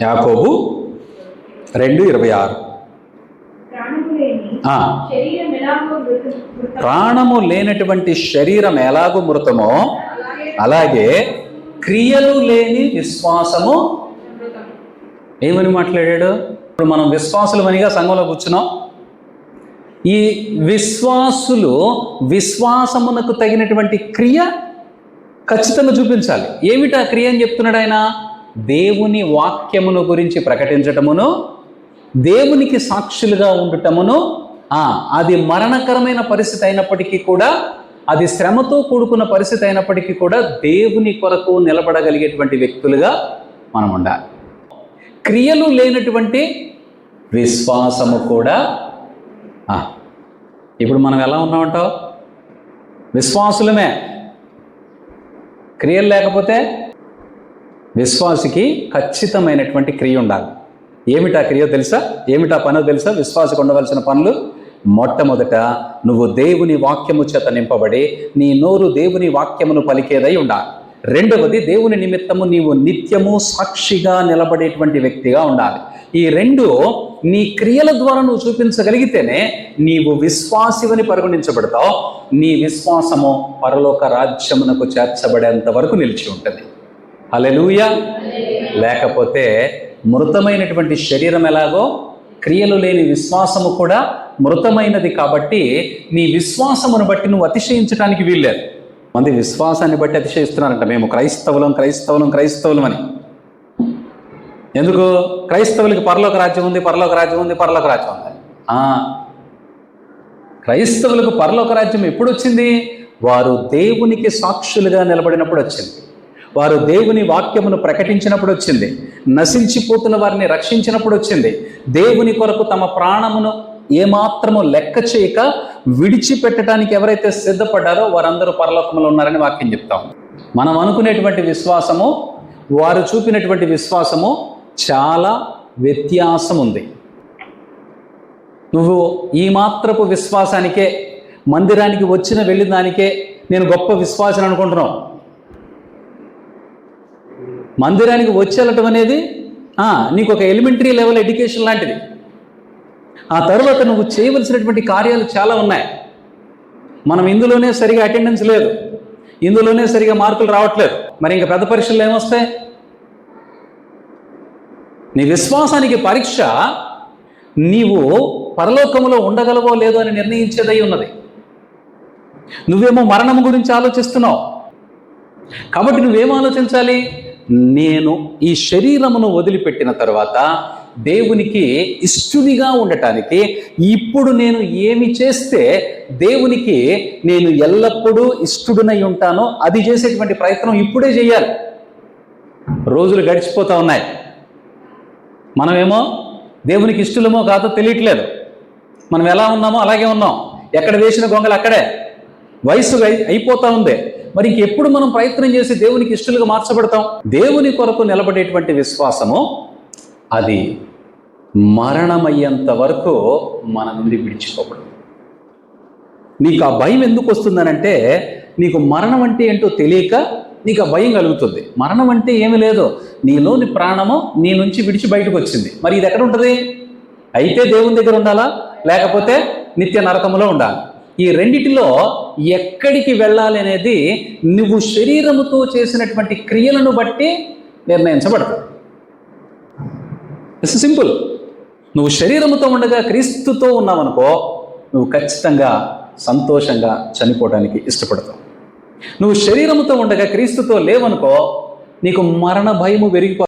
యాకోబు 2:26. ప్రాణము లేనటువంటి శరీరం ఎలాగో మృతమో అలాగే క్రియలు లేని విశ్వాసము ఏమని మాట్లాడాడు? ఇప్పుడు మనం విశ్వాసులమనిగా సంఘంలో కూర్చున్నాం. ఈ విశ్వాసులు విశ్వాసమునకు తగినటువంటి క్రియ ఖచ్చితంగా చూపించాలి. ఏమిటా క్రియ అని చెప్తున్నాడు ఆయన? దేవుని వాక్యమును గురించి ప్రకటించటమును, దేవునికి సాక్షులుగా ఉండటమును. అది మరణకరమైన పరిస్థితి అయినప్పటికీ కూడా, అది శ్రమతో కూడుకున్న పరిస్థితి అయినప్పటికీ కూడా దేవుని కొరకు నిలబడగలిగేటువంటి వ్యక్తులుగా మనం ఉండాలి. క్రియలు లేనటువంటి విశ్వాసము కూడా. ఇప్పుడు మనం ఎలా ఉన్నామంటావు? విశ్వాసులమే. క్రియలు లేకపోతే విశ్వాసికి ఖచ్చితమైనటువంటి క్రియ ఉండాలి. ఏమిటా క్రియ తెలుసా? ఏమిటా పనో తెలుసా? విశ్వాసకు ఉండవలసిన పనులు: మొట్టమొదట నువ్వు దేవుని వాక్యము చేత నింపబడి నీ నోరు దేవుని వాక్యమును పలికేదై ఉండాలి. రెండవది, దేవుని నిమిత్తము నీవు నిత్యము సాక్షిగా నిలబడేటువంటి వ్యక్తిగా ఉండాలి. ఈ రెండు నీ క్రియల ద్వారా నువ్వు చూపించగలిగితేనే నీవు విశ్వాసివని పరిగణించబడతావు. నీ విశ్వాసము పరలోక రాజ్యమునకు చేర్చబడేంత వరకు నిలిచి ఉంటుంది. హల్లెలూయా. లేకపోతే మృతమైనటువంటి శరీరం ఎలాగో క్రియలు లేని విశ్వాసము కూడా మృతమైనది. కాబట్టి నీ విశ్వాసమును బట్టి నువ్వు అతిశయించడానికి వీల్లేదు. మంది విశ్వాసాన్ని బట్టి అతిశయిస్తున్నారంట. మేము క్రైస్తవులం క్రైస్తవులం క్రైస్తవులం అని. ఎందుకు? క్రైస్తవులకి పరలోక రాజ్యం ఉంది, పరలోక రాజ్యం ఉంది, పరలోక రాజ్యం ఉంది. క్రైస్తవులకు పరలోక రాజ్యం ఎప్పుడు వచ్చింది? వారు దేవునికి సాక్షులుగా నిలబడినప్పుడు వచ్చింది. వారు దేవుని వాక్యమును ప్రకటించినప్పుడు వచ్చింది. నశించిపోతున్న వారిని రక్షించినప్పుడు వచ్చింది. దేవుని కొరకు తమ ప్రాణమును ఏమాత్రము లెక్క చేయక విడిచిపెట్టడానికి ఎవరైతే సిద్ధపడ్డారో వారందరూ పరలోకంలో ఉన్నారని వాక్యం చెప్తాం. మనం అనుకునేటువంటి విశ్వాసము, వారు చూపినటువంటి విశ్వాసము చాలా వ్యత్యాసం ఉంది. నువ్వు ఈ మాత్రపు విశ్వాసానికే, మందిరానికి వెళ్ళిన దానికే నేను గొప్ప విశ్వాసం అనుకుంటున్నావు. మందిరానికి వెళ్ళటం అనేది నీకు ఒక ఎలిమెంటరీ లెవెల్ ఎడ్యుకేషన్ లాంటిది. ఆ తర్వాత నువ్వు చేయవలసినటువంటి కార్యాలు చాలా ఉన్నాయి. మనం ఇందులోనే సరిగా అటెండెన్స్ లేదు, ఇందులోనే సరిగా మార్కులు రావట్లేదు. మరి ఇంకా పెద్ద పరీక్షలు ఏమొస్తాయి? నీ విశ్వాసానికి పరీక్ష నీవు పరలోకములో ఉండగలవో లేదో అని నిర్ణయించేదై ఉన్నది. నువ్వేమో మరణం గురించి ఆలోచిస్తున్నావు. కాబట్టి నువ్వేం ఆలోచించాలి? నేను ఈ శరీరమును వదిలిపెట్టిన తర్వాత దేవునికి ఇష్టునిగా ఉండటానికి ఇప్పుడు నేను ఏమి చేస్తే దేవునికి నేను ఎల్లప్పుడూ ఇష్టుడునై ఉంటానో అది చేసేటువంటి ప్రయత్నం ఇప్పుడే చేయాలి. రోజులు గడిచిపోతూ ఉన్నాయి. మనమేమో దేవునికి ఇష్టలమో కాదో తెలియట్లేదు. మనం ఎలా ఉన్నామో అలాగే ఉన్నాం. ఎక్కడ వేసిన గొంగలు అక్కడే. వయసు అయిపోతూ ఉంది. మరి ఇంకెప్పుడు మనం ప్రయత్నం చేసి దేవునికి ఇష్టలుగా మార్చబడతాం? దేవుని కొరకు నిలబడేటువంటి విశ్వాసము అది మరణమయ్యేంత వరకు మన నుండి విడిచిపోబడదు. నీకు ఆ భయం ఎందుకు వస్తుందనంటే, నీకు మరణం అంటే ఏంటో తెలియక నీకు ఆ భయం కలుగుతుంది. మరణం అంటే ఏమీ లేదు, నీలోని ప్రాణము నీ నుంచి విడిచి బయటకు వచ్చింది. మరి ఇది ఎక్కడ ఉంటుంది? అయితే దేవుని దగ్గర ఉండాలా, లేకపోతే నిత్య నరకములో ఉండాలి. ఈ రెండిటిలో ఎక్కడికి వెళ్ళాలి అనేది నువ్వు శరీరముతో చేసినటువంటి క్రియలను బట్టి నిర్ణయించబడతావు. It's simple. నువ్వు శరీరముతో ఉండగా క్రీస్తుతో ఉన్నావనుకో, నువ్వు ఖచ్చితంగా సంతోషంగా చనిపోవడానికి ఇష్టపడతావు. నువ్వు శరీరముతో ఉండగా క్రీస్తుతో లేవనుకో, నీకు మరణ భయము పెరిగిపో